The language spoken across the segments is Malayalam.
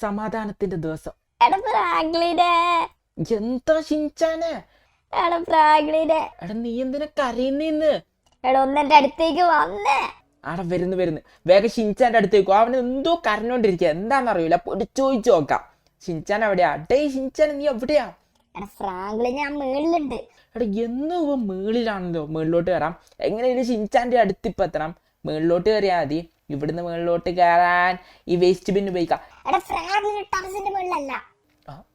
സമാധാനത്തിന്റെ ദിവസം. എടാ ഫ്രാങ്ക്ലിനെ, എന്താ ഷിൻചാനെ? എടാ ഫ്രാങ്ക്ലിനെ, എടാ നീ എന്തിനാ കരയുന്നേന്ന്? എടാ ഒന്നെന്റെ അടുത്തേക്ക് വന്നേ. ആടെ വരുന്നു വേഗം ഷിൻചാന്റെ അടുത്തേക്കോ. അവൻ എന്തോ കരഞ്ഞോണ്ടിരിക്കുക, എന്താണെന്നറിയില്ല. ചോദിച്ചു നോക്കാം. ഷിൻചാൻ എവിടെയാ? ഡേ ഷിൻചാൻ, നീ എവിടെയാ? എടാ ഫ്രാങ്ക്ലിൻ, ഞാൻ മേളിലുണ്ട്. എടാ എന്നും ഇവ മേളിലാണല്ലോ. മേളിലോട്ട് കയറാം. എങ്ങനെയാലും ഷിൻചാന്റെ അടുത്തിപ്പോൾ എത്തണം. മേളിലോട്ട് കയറിയാൽ മതി. ഇവിടുന്ന് മേളിലോട്ട് കയറാൻ ഈ വേസ്റ്റ് ബിൻ ഉപയോഗിക്കാം. എടാ ഫ്രാങ്ക്ലിൻ ടെറസിന്റെ മേളിലല്ല.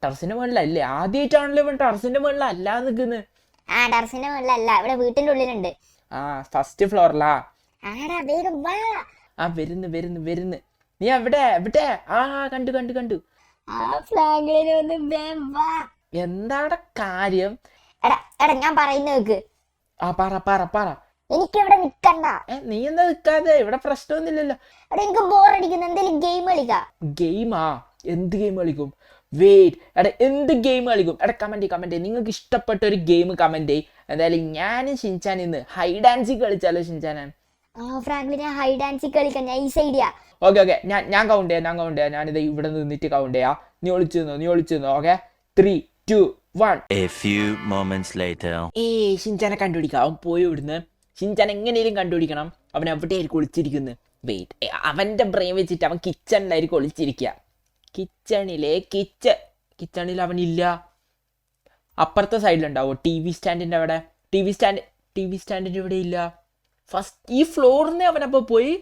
ടെറസിന്റെ മേളിലല്ലേ? ആദ്യമായിട്ടാണല്ലോ ഇവൻ ടെറസിന്റെ മേളിലല്ല നിൽക്കുന്നത്. ടെറസിന്റെ മേളിലല്ല, ഇവിടെ വീട്ടിന്റെ ഉള്ളിലുണ്ട്. ഫസ്റ്റ് ഫ്ലോറിലാ? ആടാ വേഗം വാ. വരുന്നു. നീ എവിടെ? കണ്ടു. ഫ്രാങ്ക്ലിൻ ഒന്ന് വേഗം വാ. എന്താണ് കാര്യം? എടാ ഞാൻ പറയുന്ന കേക്ക്. പറ. എനിക്കിവിടെ നിക്കണ്ട. നീ എന്താ നിക്കാതെ? ഇവിടെ പ്രശ്നമൊന്നുമില്ലല്ലോ. എടാ എനിക്ക് ബോറടിക്കുന്നു, എന്തെങ്കിലും ഗെയിം കളിക്കാം. ഗെയിമാ? എന്ത് ഗെയിം കളിക്കും? വെയിറ്റ്, എടാ എന്ത് ഗെയിം കളിക്കും? എടാ കമന്റ് നിങ്ങൾക്ക് ഇഷ്ടപ്പെട്ട ഒരു ഗെയിം കമന്റ്. എന്തായാലും ഞാനും ഷിൻചാൻ ഇന്ന് ഹൈഡ് ആൻഡ് സീക്ക് കളിച്ചാലോ ഷിൻചാൻ? ഫ്രാങ്ക്ലിൻ, ഞാൻ ഹൈഡ് ആൻഡ് സീക്ക് കളിക്കാം. ഞാൻ ഈ സൈഡിയാ. ഓക്കെ ഞാൻ കൗണ്ട് ചെയ്യാം. ഞാനിത് ഇവിടെ നിന്നിട്ട് കൗണ്ട് ചെയ്യാം. നീ ഒളിച്ചു. Okay, 3, 2, 1. A few moments later. ഷിൻചാനെ കണ്ടുപിടിക്കാം. അവൻ പോയി ഇവിടുന്ന്. ഷിൻചാൻ എങ്ങനെയും കണ്ടുപിടിക്കണം. അവൻ എവിടെയായിരിക്കും ഒളിച്ചിരിക്കുന്നത്? വെയിറ്റ്, അവൻ്റെ ബ്രെയിൻ വെച്ചിട്ട് അവൻ കിച്ചണിലായിരിക്കും ഒളിച്ചിരിക്കുക. കിച്ചണിൽ അവനില്ല. അപ്പുറത്തെ സൈഡിലുണ്ടാവോ? ടി വി സ്റ്റാൻഡിൻ്റെ അവിടെ. ടി വി സ്റ്റാൻഡിൻ്റെ ഇവിടെ ഇല്ല. ഫസ്റ്റ് ഈ ഫ്ലോറിൽ അവനപ്പോൾ പോയി.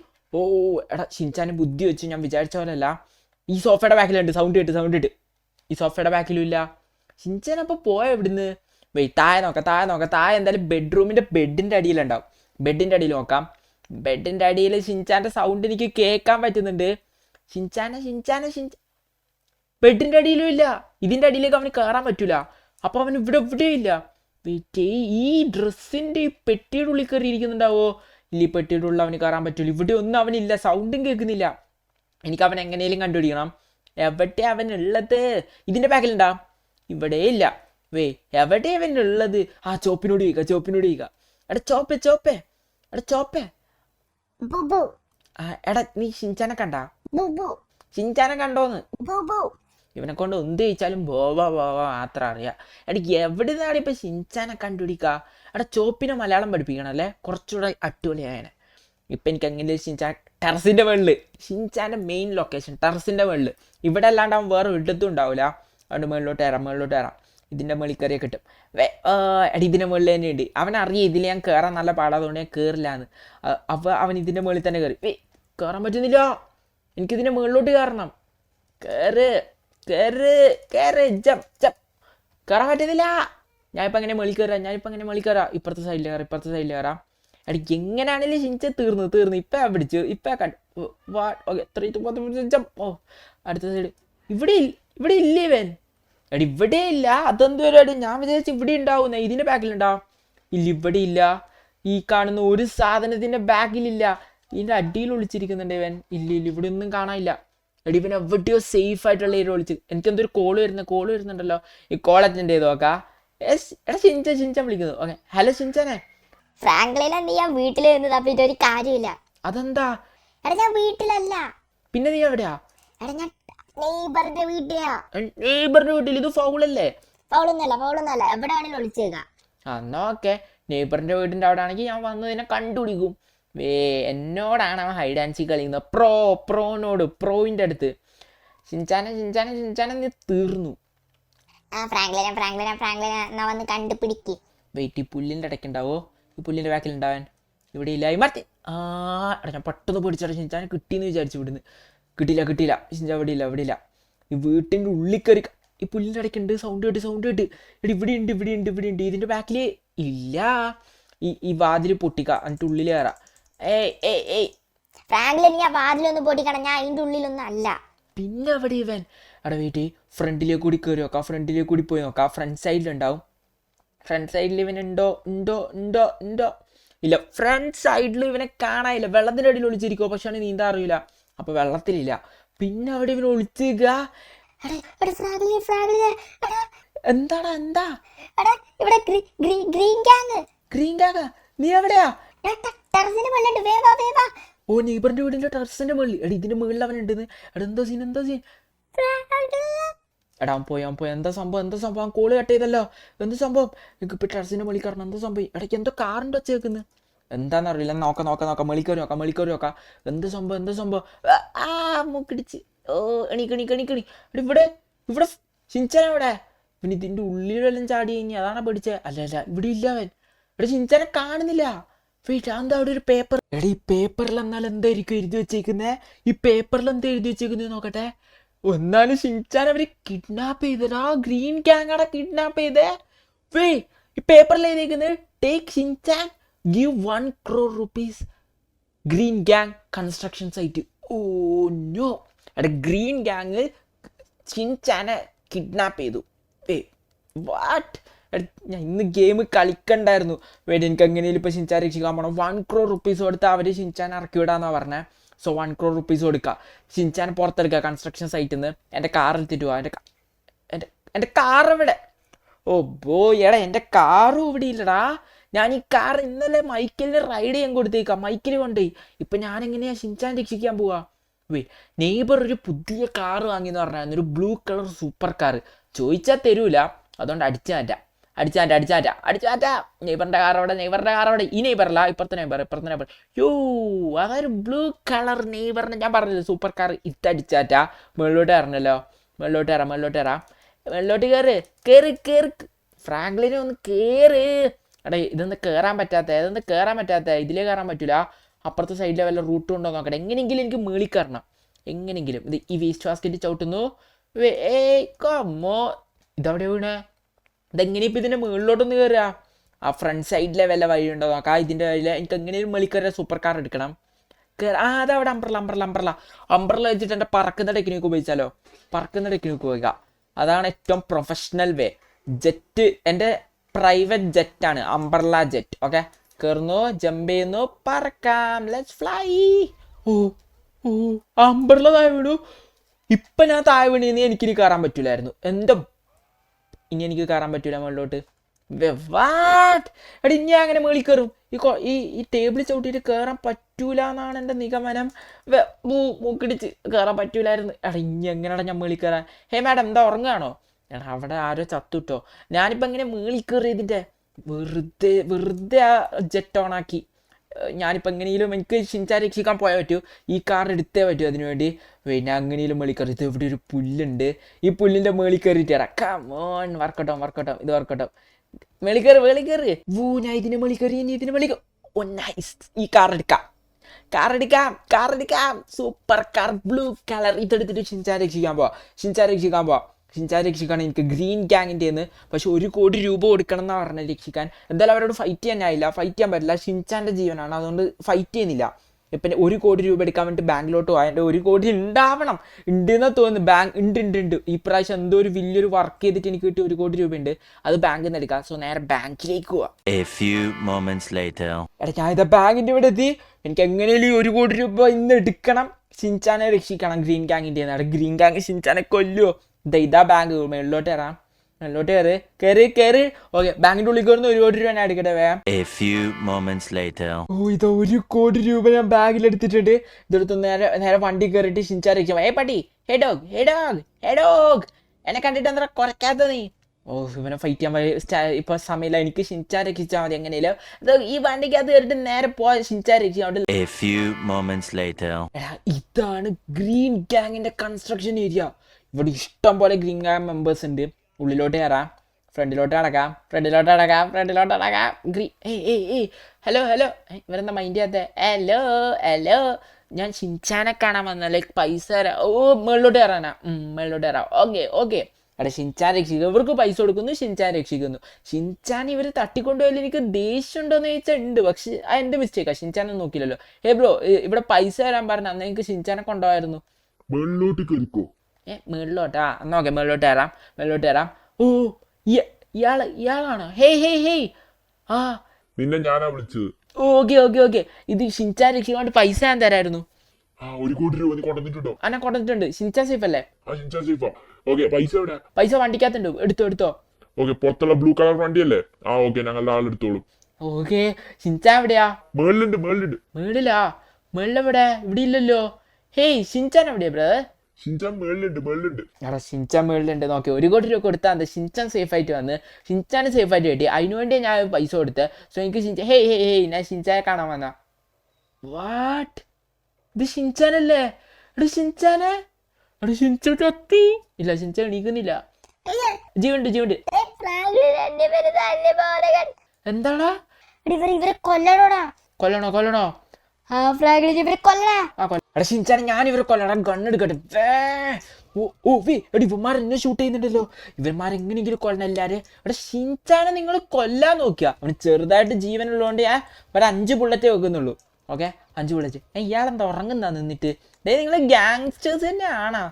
എടാ ഷിൻചാന് ബുദ്ധി വെച്ച് ഞാൻ വിചാരിച്ച പോലെ അല്ല. ഈ സോഫയുടെ ബാക്കിലുണ്ട്. സൗണ്ട് കേട്ട് ഈ സോഫയുടെ ബാക്കിലും ഇല്ല. ഷിൻചാൻ അപ്പോൾ പോയ ഇവിടുന്ന്. താഴെ നോക്കാം. താഴെ എന്തായാലും ബെഡിൻ്റെ അടിയിലുണ്ടാവും. ബെഡിൻ്റെ അടിയിൽ നോക്കാം. ബെഡിൻ്റെ അടിയിൽ ഷിൻചാൻ്റെ സൗണ്ട് എനിക്ക് കേൾക്കാൻ പറ്റുന്നുണ്ട്. ഷിൻചാനെ ബെഡിൻ്റെ അടിയിലും ഇല്ല. ഇതിൻ്റെ അടിയിലേക്ക് അവന് കയറാൻ പറ്റൂല. അപ്പോൾ അവൻ ഇവിടെ ഇല്ല. വെയിറ്റ്, ഈ ഡ്രസ്സിൻ്റെ ഈ പെട്ടിയുടെ ഉള്ളിൽ കയറി ഇരിക്കുന്നുണ്ടാവോ? ഇല്ല, ഈ പെട്ടിയുടെ ഉള്ളിൽ അവന് കയറാൻ പറ്റൂല. ഇവിടെ ഒന്നും അവനില്ല. സൗണ്ടും കേൾക്കുന്നില്ല. എനിക്ക് അവൻ എങ്ങനെയും കണ്ടുപിടിക്കണം. എവിടെ അവനുള്ളത്? ഇതിൻ്റെ ബാക്കിലുണ്ടാ? ഇവിടെ ഇല്ല. എവിടെ അവനുള്ളത്? ചോപ്പിനോട് ചോദിക്കുക. എടാ ചോപ്പേ. എടാ നീ ഷിൻചാനെ കണ്ടാ? ഷിൻചാനെ കണ്ടോന്ന്? ഇവനെ കൊണ്ട് എന്ത് ചോദിച്ചാലും ബോവാ മാത്രം അറിയാം. എടക്ക് എവിടെ നിന്നാണ് ഇപ്പം ഷിൻചാനെ കണ്ടുപിടിക്കുക? എടാ ചോപ്പിനെ മലയാളം പഠിപ്പിക്കണം അല്ലേ? കുറച്ചുകൂടെ അടിപൊളിയായനെ. ഇപ്പം എനിക്ക് എങ്ങനെ ടെറസിൻ്റെ മുകളിൽ ഷിൻചാൻ്റെ മെയിൻ ലൊക്കേഷൻ ടെറസിൻ്റെ മുകളിൽ. ഇവിടെ അല്ലാണ്ട് അവൻ വേറെ ഇടത്തും ഉണ്ടാവില്ല. അതുകൊണ്ട് മുകളിലോട്ട് കയറാം. ഇതിൻ്റെ മുകളിൽ കയറിയാൽ കിട്ടും. ഇതിൻ്റെ മുകളിൽ തന്നെ ഉണ്ട്. അവനറിയാം ഇതിൽ ഞാൻ കയറാൻ നല്ല പാടാതുകൊണ്ട് ഞാൻ കയറില്ലാന്ന്. അപ്പോൾ അവൻ ഇതിൻ്റെ മുകളിൽ തന്നെ കയറി. കയറാൻ പറ്റുന്നില്ല. എനിക്കിതിൻ്റെ മുകളിലോട്ട് കയറണം. ജംപ് കയറാൻ പറ്റുന്നില്ല. ഞാനിപ്പോൾ അങ്ങനെ മുകളിൽ കയറാം. ഇപ്പുറത്തെ സൈഡിൽ കയറാം. ഇടയ്ക്ക് എങ്ങനെയാണെങ്കിലും ഷിൻചാൻ തീർന്നു. ഇപ്പം പിടിച്ചു. ഇപ്പം കണ്ടു. Okay, 3, 2, 1 jump. അടുത്ത സൈഡ്. ഇവിടെ ഇല്ലേ ഇവൻ? ഇവിടെ ഇല്ല. അതെന്ത് പരിപാടി? ഞാൻ വിചാരിച്ചു ഇവിടെ ഉണ്ടാവുന്ന. ഇതിൻ്റെ ബാക്കിലുണ്ടാവും. ഇല്ല, ഇവിടെ ഇല്ല. ഈ കാണുന്ന ഒരു സാധനത്തിൻ്റെ ബാക്കിലില്ല. ഇതിൻ്റെ അടിയിൽ ഒളിച്ചിരിക്കുന്നുണ്ട് ഇവൻ. ഇല്ല, ഇവിടെ ഒന്നും കാണാനില്ല. ഇവൻ എവിടെയോ സേഫ് ആയിട്ടുള്ള ഏരിയ ഒളിച്ച്. എനിക്കെന്തൊരു കോള് വരുന്നുണ്ടല്ലോ. ഈ കോൾ അറ്റൻഡ് ചെയ്ത് നോക്കാം. എടാ ഷിൻചാൻ വിളിക്കുന്നു. Okay, hello ഷിൻചാനെ. ഫ്രാങ്ക്ലിനെ, നീ ഞാൻ വീട്ടിൽ നിന്ന് തപ്പിട്ട് ഒരു കാര്യമില്ല. അതെന്താ? എടാ ഞാൻ വീട്ടിലല്ല. പിന്നെ നീ എവിടെയാ? എടാ ഞാൻ നെയ്ബറിന്റെ വീട്ടിലാ. നെയ്ബറിന്റെ വീട്ടിൽ? ഇത് ഫൗളല്ലേ? ഫൗളൊന്നല്ല. എവിടെയാണെങ്കിലും ഒളിച്ചേക്കാം. എന്നാ ഓക്കെ. നെയ്ബറിന്റെ വീടിന്റെ അവിടെ ആണെങ്കിൽ ഞാൻ വന്ന് നിന്നെ കണ്ടുപിടിക്കും. എന്നോടാണ് അവൻ ഹൈഡ് ആൻഡ് സീക്ക് കളിക്കുന്നത്. പ്രോയിന്റെ അടുത്ത്. ഷിൻചാനെ നീ തീർന്നു. ഫ്രാങ്ക്ലിനെ എന്നാ വന്ന് കണ്ടുപിടിക്ക്. വെയിറ്റ്, ഈ പുല്ലിന്റെ ഇടയ്ക്കുണ്ടാവോ? ഈ പുല്ലിന്റെ ബാക്കിലുണ്ടാവാൻ? ഇവിടെ ഇല്ല. മറത്തി. എടാ ഞാൻ പെട്ടെന്ന് പിടിച്ചോട്ടെ. ഷിൻചാനെ കിട്ടിയെന്ന് വിചാരിച്ചു. ഇവിടുന്ന് കിട്ടിയില്ല. ഷിൻചാൻ ഇവിടെ ഇല്ല. ഈ വീട്ടിൻ്റെ ഉള്ളിൽ കയറി. ഈ പുല്ലിൻ്റെ ഇടയ്ക്കുണ്ട്. സൗണ്ട് കേട്ട്. ഇവിടെ ഉണ്ട്. ഇതിൻ്റെ ബാക്കിൽ ഇല്ല. ഈ വാതിൽ പൊട്ടിക്കാം. എന്നിട്ട് ഉള്ളിൽ കയറാം. ഫ്രാങ്ക്ലിൻ, ഞാൻ വാതിലൊന്ന് പൊട്ടിക്കണം. ഞാൻ അതിൻ്റെ ഉള്ളിലൊന്നും അല്ല. പിന്നെ അവിടെ ഇവൻ? അവിടെ വെയിറ്റ്, ഫ്രണ്ടിലേക്ക് കൂടി കയറി നോക്കാം. ഫ്രണ്ടിലേക്ക് കൂടി പോയി നോക്കാം. ഫ്രണ്ട് സൈഡിലുണ്ടാവും. ഫ്രണ്ട് സൈഡിൽ ഇവൻ ഉണ്ടോ? ഇല്ല, ഫ്രണ്ട് സൈഡിൽ ഇവനെ കാണാനില്ല. വെള്ളത്തിൻ്റെ അടിയിൽ ഒളിച്ചിരിക്കുമോ? പക്ഷെ അവന് നീന്താൻ അറിയില്ല. അപ്പോൾ വെള്ളത്തിലില്ല. പിന്നെ അവിടെ ഇവൻ ഒളിച്ചിരിക്കുക. എന്താ? Green gang? നീ എവിടെയാ? നെയ്ബറിന്റെ വീടിന്റെ ടെറസിന്റെ മുകളിൽ. ഇതിന്റെ മുകളിൽ അവൻ ഉണ്ടെന്ന്. എന്താ സീൻ? എടാ അവൻ പോയി എന്താ സംഭവം കോള് കട്ട് ചെയ്തല്ലോ. എന്ത് സംഭവം? എനിക്ക് ഇപ്പം ടെറസിൻ്റെ മേളിൽ കയറണം. എന്താ സംഭവം? ഇടയ്ക്ക് എന്തോ കാറിൻ്റെ ഒച്ച കേൾക്കുന്നത് എന്താണെന്നറിയില്ല. നോക്കാം മേളിക്കറി നോക്കാം. എന്ത് സംഭവം? മൂക്കിടിച്ച്. ഓ എണീക്കണി. ഇവിടെ ഷിൻചാൻ എവിടെ? പിന്നെ ഇതിൻ്റെ ഉള്ളിലെല്ലാം ചാടി കഴിഞ്ഞാൽ അതാണ് പഠിച്ചത്. അല്ല ഇവിടെ ഇല്ല അവൻ. ഇവിടെ ഷിൻചാനെ കാണുന്നില്ല. വെയിറ്റ്, എന്താ അവിടെ ഒരു പേപ്പർ? എടാ ഈ പേപ്പറിൽ എന്നാൽ എന്തായിരിക്കും എഴുതി വെച്ചേക്കുന്നത്? നോക്കട്ടെ. എന്നാലും ഷിൻചാൻ അവര് കിഡ്നാപ്പ് ചെയ്തടാ. ഗ്രീൻ ഗ്യാങ് ആടാ കിഡ്നാപ്പ് ചെയ്തേ. ഈ പേപ്പറിൽ എഴുതിയിരിക്കുന്നത് take Shinchan give 1 crore rupees green gang construction site. Oh no. എടാ ഗ്രീൻ ഗ്യാങ് ഷിൻചാനെ കിഡ്നാപ്പ് ചെയ്തു. വാട്ട്? ഞാൻ ഇന്ന് ഗെയിം കളിക്കണ്ടായിരുന്നു. എനിക്ക് എങ്ങനെയും ഇപ്പോൾ ഷിൻചാൻ രക്ഷിക്കാൻ പോകണം. 1 crore rupees കൊടുത്ത് അവർ ഷിൻചാൻ ഇറക്കി വിടാന്നാണ് പറഞ്ഞത്. സോ 1 crore rupees കൊടുക്കുക. ഷിൻചാൻ പുറത്തെടുക്കുക കൺസ്ട്രക്ഷൻ സൈറ്റിൽ നിന്ന്. എൻ്റെ കാർ എടുത്തിട്ട് പോവാ. എൻ്റെ കാർ എവിടെ? ഓ എടാ എൻ്റെ കാറും ഇവിടെ ഇല്ലടാ. ഞാൻ ഈ കാർ ഇന്നലെ മൈക്കിളിന് റൈഡ് ചെയ്യാൻ കൊടുത്തേക്കാം. മൈക്കിൽ കൊണ്ടുപോയി. ഇപ്പം ഞാനെങ്ങനെയാണ് ഷിൻചാൻ രക്ഷിക്കാൻ പോവാ? നെയ്ബർ ഒരു പുതിയ കാർ വാങ്ങിയെന്ന് പറഞ്ഞായിരുന്നു. ഒരു ബ്ലൂ കളർ സൂപ്പർ കാർ. ചോദിച്ചാൽ തരൂല. അതുകൊണ്ട് അടിച്ചു മാറ്റാം. നെയ്ബറിൻ്റെ കാർ അവിടെ. ഈ നെയ്ബറല്ല, ഇപ്പുറത്തെ നെയ്ബർ. അതൊരു ബ്ലൂ കളർ നെയ്ബറിന് ഞാൻ പറഞ്ഞത് സൂപ്പർ കാർ. ഇത്തടിച്ചാറ്റാ. മുകളിലോട്ട് കയറണല്ലോ. മുകളിലോട്ട് കയറി. ഫ്രാങ്ക്ലിനെ ഒന്ന് കയറി. എടാ ഇതൊന്ന് കയറാൻ പറ്റാത്ത. ഇതിലേ കയറാൻ പറ്റൂല. അപ്പുറത്തെ സൈഡിലെ വല്ല റൂട്ട് ഉണ്ടോ നോക്കട്ടെ. എങ്ങനെയെങ്കിലും എനിക്ക് മേളിൽ കയറണം. ഇത് ഈ വേസ്റ്റ് ബാസ്കറ്റ് ചവിട്ടുന്നു. ഇതവിടെ വീണേ. ഇതെങ്ങനെ ഇപ്പം ഇതിൻ്റെ മുകളിലോട്ടൊന്ന് കയറുക? ആ ഫ്രണ്ട് സൈഡിലെ വല്ല വഴി ഉണ്ടോ നോക്കാം. ഇതിൻ്റെ വഴിയിൽ എനിക്ക് എങ്ങനെയും മേളിൽ കയറിയ സൂപ്പർ കാർ എടുക്കണം. അതവിടെ അംബ്രല വെച്ചിട്ട് എൻ്റെ പറക്കുന്ന ടെക്നിക്ക് ഉപയോഗിച്ചാലോ? ഉപയോഗിക്കാം. അതാണ് ഏറ്റവും പ്രൊഫഷണൽ വേ. ജെറ്റ് എൻ്റെ പ്രൈവറ്റ് ജെറ്റാണ്, അംബ്രല ജെറ്റ്. ഓക്കെ, കയറുന്നു, ജമ്പ് ചെയ്യുന്നു, പറക്കാം. Let's fly. അംബ്രല താഴെ വീണു. ഇപ്പം ഞാൻ താഴെ വീണിന്ന് എനിക്കിനി കയറാൻ പറ്റൂലായിരുന്നു. ഇനി എനിക്ക് കയറാൻ പറ്റൂല മുകളിലോട്ട്. എടാ ഇനി അങ്ങനെ മേളിൽ കയറും. ഈ ടേബിൾ ചവിട്ടിയിട്ട് കയറാൻ പറ്റൂല എന്നാണ് എൻ്റെ നിഗമനം. മൂക്കിടിച്ച് കയറാൻ പറ്റൂലായിരുന്നു. എടാ ഇനി എങ്ങനെയാടാ ഞാൻ മേളിൽ കയറാൻ? ഹേ മാഡം, എന്താ ഉറങ്ങുകയാണോ? എടാ അവിടെ ആരോ ചത്തുട്ടോ. ഞാനിപ്പോൾ എങ്ങനെ മേളിൽ കയറി? ഇതിൻ്റെ വെറുതെ ആ ജെറ്റ് ഓണാക്കി. ഞാനിപ്പോൾ എങ്ങനെയും എനിക്ക് ഷിൻചാൻ രക്ഷിക്കാൻ പോയാൽ പറ്റൂ. ഈ കാർ എടുത്തേ പറ്റൂ അതിനു വേണ്ടി. പിന്നെ അങ്ങനെയും മേളിൽ കയറി. ഇത് ഇവിടെ ഒരു പുല്ലുണ്ട്. ഈ പുല്ലിൻ്റെ മേളിൽ കയറിയിട്ട് ഇറക്കാം. വർക്കൗട്ടോ. ഇത് വർക്കൗട്ടോ. മേളിൽ കയറി. ഞാൻ ഇതിന് മേളിൽ കയറി. നൈസ്. ഈ കാർ എടുക്കാം. Super car, blue colour. ഇതെടുത്തിട്ട് ഷിൻചാൻ രക്ഷിക്കാൻ പോവാ. ഷിൻചാൻ രക്ഷിക്കാൻ എനിക്ക് ഗ്രീൻ ഗ്യാങ്ങിൻ്റെ നിന്ന്. പക്ഷെ 1 കോടി രൂപ കൊടുക്കണം എന്നാണ് പറഞ്ഞത് രക്ഷിക്കാൻ. എന്തായാലും അവരോട് ഫൈറ്റ് ചെയ്യാൻ പറ്റില്ല. ഷിൻചാൻ്റെ ജീവനാണ്, അതുകൊണ്ട് ഫൈറ്റ് ചെയ്യുന്നില്ല. ഇപ്പം 1 കോടി രൂപ എടുക്കാൻ വേണ്ടി ബാങ്കിലോട്ട് പോകാൻ. എൻ്റെ 1 കോടി ഉണ്ടാവണം. ഉണ്ടെന്നാ തോന്നുന്നു. ഉണ്ട്. ഈ പ്രാവശ്യം എന്തോ ഒരു വലിയൊരു വർക്ക് ചെയ്തിട്ട് എനിക്ക് കിട്ടിയ 1 കോടി രൂപ ഉണ്ട്. അത് ബാങ്കിൽ നിന്ന് എടുക്കാം. സോ നേരെ ബാങ്കിലേക്ക് പോവാം. എടാ ഞാൻ ഇതാ ബാങ്കിൻ്റെ ഇവിടെ എത്തി. എനിക്ക് എങ്ങനെയും 1 കോടി രൂപ ഇന്ന് എടുക്കണം. ഷിൻചാനെ രക്ഷിക്കണം ഗ്രീൻ ഗ്യാങ്ങിൻ്റെ. ഗ്രീൻ ഗ്യാങ് ഷിൻചാനെ കൊല്ലുമോ? ഇതാ ബാങ്ക്. മേളിലോട്ട് കയറി. ഓക്കെ, ബാങ്കിന്റെ ഉള്ളിൽ കയറുന്ന 1 കോടി രൂപ ഞാൻ എടുക്കട്ടെ വേഗം. ഇതാ 1 കോടി രൂപ ഞാൻ ബാഗിൽ എടുത്തിട്ടുണ്ട്. ഇതെടുത്ത് നേരെ വണ്ടി കയറിയിട്ട് ഷിൻചാൻ രക്ഷിക്കാം. പട്ടി, ഹേ ഡോഗ്, എന്നെ കണ്ടിട്ട് എന്താ കുറയ്ക്കാത്ത നീ? ഇവനെ ഫൈറ്റ് ചെയ്യാൻ ഇപ്പൊ സമയമില്ല. എനിക്ക് ഷിൻചാൻ രക്ഷിച്ചാൽ മതി എങ്ങനെയല്ലോ. ഈ വണ്ടിക്കകത്ത് കയറിയിട്ട് നേരെ പോവാ ഷിൻചാൻ രക്ഷിക്കാം. ഇതാണ് ഗ്രീൻ ഗ്യാങ്ങിന്റെ കൺസ്ട്രക്ഷൻ ഏരിയ. ഇവിടെ ഇഷ്ടം പോലെ ഗ്രീൻ ഗ്യാങ് മെമ്പേഴ്സ് ഉണ്ട്. ഉള്ളിലോട്ട് കയറാം. ഫ്രണ്ടിലോട്ട് അടക്കാം. ഹലോ ഇവരെന്താ മൈൻഡ് ചെയ്യാത്ത? ഹലോ ഞാൻ ഷിൻചാനെ കാണാൻ വന്ന പൈസ തരാം. മേളിലോട്ട് കയറാനാ? മേളിലോട്ട് കയറാം. ഓക്കെ. അവിടെ ഷിൻചാൻ രക്ഷിക്കുന്നു. ഇവർക്ക് പൈസ കൊടുക്കുന്നു, ഷിൻചാൻ രക്ഷിക്കുന്നു. ഷിൻചാൻ ഇവർ തട്ടിക്കൊണ്ടുപോയാലും എനിക്ക് ദേഷ്യം ഉണ്ടോയെന്ന് ചോദിച്ചാൽ ഉണ്ട്. പക്ഷെ എൻ്റെ മിസ്റ്റേക്കാണ്. ഷിൻചാനൊന്നും നോക്കില്ലല്ലോ. ബ്രോ, ഇവിടെ പൈസ തരാൻ പറഞ്ഞ അന്ന് എനിക്ക് ഷിൻചാനെ കൊണ്ടുപോയായിരുന്നു. മേളിലോട്ടാ? എന്നാ ഓക്കെ, മേളിലോട്ട് കയറാം. ഇയാളാണോ? ഹേയ്. നിന്നെ ഞാനാ വിളിച്ചത്. ഓക്കെ. ഇത് ഷിൻചാൻ രക്ഷിക്കാണ്ട് പൈസ ഞാൻ തരായിരുന്നു. 1 കോടി രൂപ നീ കൊണ്ടുവന്നിട്ടുണ്ടോ? ഞാൻ കൊണ്ടുവന്നിട്ടുണ്ട്. ഷിൻചാൻ സേഫ് അല്ലേ? പൈസ വണ്ടിക്കകത്തുണ്ട്. എടുത്തോ. ഓക്കെ, പുറത്തുള്ള ബ്ലൂ കളർ വണ്ടിയല്ലേ? ഓക്കെ, ഞങ്ങളുടെ ആളെടുത്തോളൂ. ഓക്കെ, ഷിൻചാൻ എവിടെയാ? മേളിലുണ്ട്. മേളിലെവിടെ? ഇവിടെ ഇല്ലല്ലോ. ഹേയ്, ഷിൻചാൻ എവിടെയാ ബ്രദർ? ഷിൻചാൻ മേളിലുണ്ട് എടാ ഷിൻചാൻ മേളിലുണ്ട് നോക്കി 1 കോടി രൂപ കൊടുത്താൽ എന്താ ഷിൻചാൻ സേഫ് ആയിട്ട് വന്ന് ഷിൻചാന് സേഫ് ആയിട്ട് കിട്ടി അതിനു വേണ്ടി ഞാൻ പൈസ കൊടുത്ത് സോ എനിക്ക് ഹേയ് ഞാൻ ഷിൻചാനെ കാണാൻ വന്ന വാട്ട് ഇത് ഷിൻചാനല്ലേ എടാ ഷിൻചാനെ എടാ ഷിൻചാൻ ചത്തി ഇല്ല ഷിൻചാൻ എണീക്കുന്നില്ല ജീവണ്ട് എന്താടാ ഇവരെ കൊല്ലണോടാ. കൊല്ലണോ ആ ഫ്രാങ്ക്ലിൻ ഇവരെ കൊല്ലണ. എടാ ഷിൻചാനെ ഞാൻ ഇവരെ കൊല്ലടാ ഗണ്ണെടുക്കട്ടെ എടി ഇവന്മാരെന്നെ ഷൂട്ട് ചെയ്യുന്നുണ്ടല്ലോ ഇവന്മാരെങ്ങനെയെങ്കിലും കൊല്ലണം എല്ലാരും. എടാ ഷിൻചാനെ നിങ്ങൾ കൊല്ലാൻ നോക്കിയാ അവന് ചെറുതായിട്ട് ജീവനുള്ളതുകൊണ്ട് ഞാൻ ഒരു 5 ബുള്ളറ്റേ വെക്കുന്നുള്ളൂ. Okay 5 bullet. ഇയാളെന്താ ഉറങ്ങുന്നാ നിന്നിട്ട് നിങ്ങൾ ഗ്യാങ്സ്റ്റേഴ്സ് തന്നെയാണോ?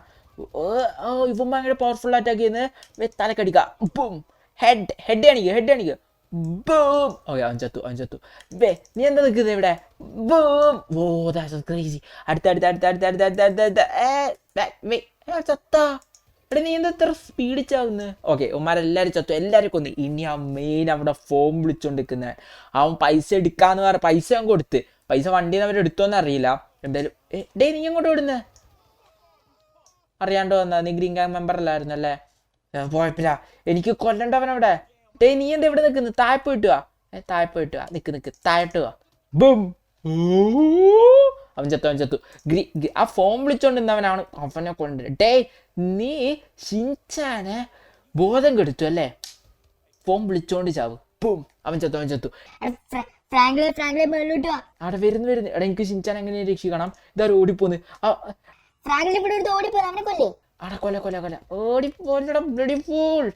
ഇവൻ ഭയങ്കര പവർഫുൾ അറ്റാക്ക് ചെയ്യുന്നത് തലക്കടിക്കുക ബൂം ഹെഡ് കാണിക്കുക ബൂം. ഓക്കെ അവൻ ചത്തു നീ എന്താ നിൽക്കുന്നത് ഇവിടെ ബൂം. Oh that's crazy. അടുത്ത ചത്താ എടാ നീ എന്താ ഇത്ര സ്പീഡ് ചാവുന്നത്? ഓക്കെ ഉമ്മാരെല്ലാവരും ചത്തു എല്ലാവരും കൊന്നു. ഇനി ആ മെയിൻ അവിടെ ഫോം വിളിച്ചോണ്ടിരിക്കുന്നത് അവൻ പൈസ എടുക്കാന്ന് പറഞ്ഞ പൈസ അവൻ കൊടുത്ത് പൈസ വണ്ടിയിൽ നിന്ന് അവരെടുത്തോന്ന് അറിയില്ല. എന്തായാലും ഡേ നീ എങ്ങോട്ട് ഓടുന്നേ? അറിയാണ്ട് വന്നാ നീ ഗ്രീൻ ഗാങ് മെമ്പർ അല്ലായിരുന്നു അല്ലേ? പോയപ്പില്ല എനിക്ക് കൊല്ലണ്ടവനവിടെ. ഡേ നീ എന്താ ഇവിടെ നിൽക്കുന്നത്? താഴെ പോയിട്ട് വാ നിക്ക് താഴോട്ട് വാ ബും. അവൻ ചത്തു ആ ഫോം വിളിച്ചോണ്ടിരുന്നവനാണ് അവനെ കൊണ്ട്. ഡേ നീ ഷിൻചാനെ ബോധം കെടുത്തു അല്ലേ? ഫോം വിളിച്ചോണ്ട് ചാവ് ബും. അവൻ ചത്തു അവിടെ വരുന്നു. എടാ എനിക്ക് ഷിൻചാൻ എങ്ങനെ രക്ഷിക്കണം? ഇതാരും ഓടിപ്പോന്ന് അവിടെ കൊല്ല ഓടിപ്പോൾ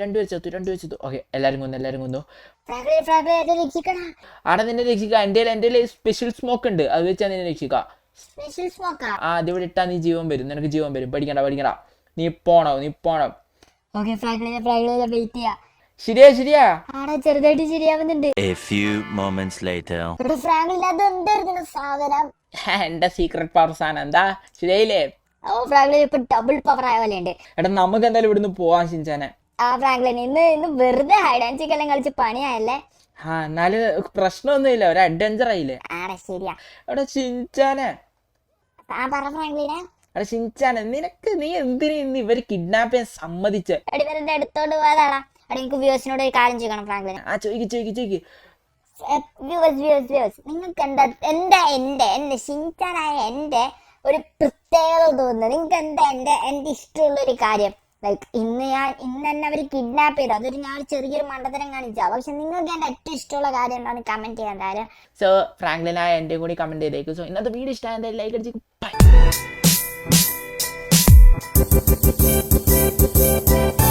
രണ്ടുപേർ ചത്തു. ഓക്കെ എല്ലാരും കൊന്നു. അവിടെ നിന്നെ രക്ഷിക്കാം. എന്റെ സ്പെഷ്യൽ സ്മോക്ക് ഉണ്ട് അത് വെച്ചാൽ നിന്നെ രക്ഷിക്കാം. അതിവിടെ ഇട്ടാ നീ ജീവൻ വരും. നിനക്ക് ജീവൻ വരും. പഠിക്കണ്ട നീ പോണം. ശരിയാ ചെറുതായിട്ട് ശരിയാവുന്നുണ്ട്. A few moments later. എന്റെ സീക്രട്ട് പവർ സാധനം എന്താ ശരിയായില്ലേ? ഫ്രാങ്ക്ലിൻ ഇപ്പൊ ഡബിൾ പവർ ആയ പോലെയുണ്ട്. എടാ നമുക്ക് എന്തായാലും ഇവിടുന്ന് പോവാൻ ഷിൻചാനെ. ഫ്രാങ്ക്ലിൻ ഇന്ന് വെറുതെ ഹൈഡ് ആൻഡ് സീക്ക് എല്ലാം കളിച്ച് പണിയായല്ലേ? എന്നാല് പ്രശ്നമൊന്നുമില്ല. ഒരു അഡ്വഞ്ചർ ആയില്ലേ? ശരിയാ. എടാ ഷിൻചാനെ എടാ ഷിൻചാനെ നീ എന്തിനാ ഇന്ന് ഇവര് കിഡ്നാപ്പ് ചെയ്യാൻ സമ്മതിച്ച്? ഇവരുടെ അടുത്തോട്ട് പോയതാടാ. എനിക്ക് വ്യൂസിനോട് ഒരു കാര്യം ചെയ്യണം ഫ്രാങ്ക്ലിൻ. ചോദിക്ക് നിങ്ങൾക്ക് എന്താ എന്റെ ഷിൻചാനായ എന്റെ ഒരു പ്രത്യേകത തോന്നുന്നത്? നിങ്ങൾക്ക് എന്താ എന്റെ ഇഷ്ടമുള്ള ഒരു കാര്യം? ലൈക്ക് ഇന്ന് എന്നെ അവര് കിഡ്നാപ്പ് ചെയ്തു. അതൊരു ഞാൻ ചെറിയൊരു മണ്ടത്തരം കാണിച്ചാ. പക്ഷെ നിങ്ങൾക്ക് എന്റെ ഏറ്റവും ഇഷ്ടമുള്ള കാര്യം എന്താണ്? കമന്റ് ചെയ്യാൻ കാര്യം. സോ ഫ്രാങ്ക്ലിനായ എന്റെ കൂടി കമന്റ് ചെയ്തേക്കും. സോ ഇന്നത്തെ വീഡിയോ ഇഷ്ടമായ ലൈക്ക് അടിച്ച്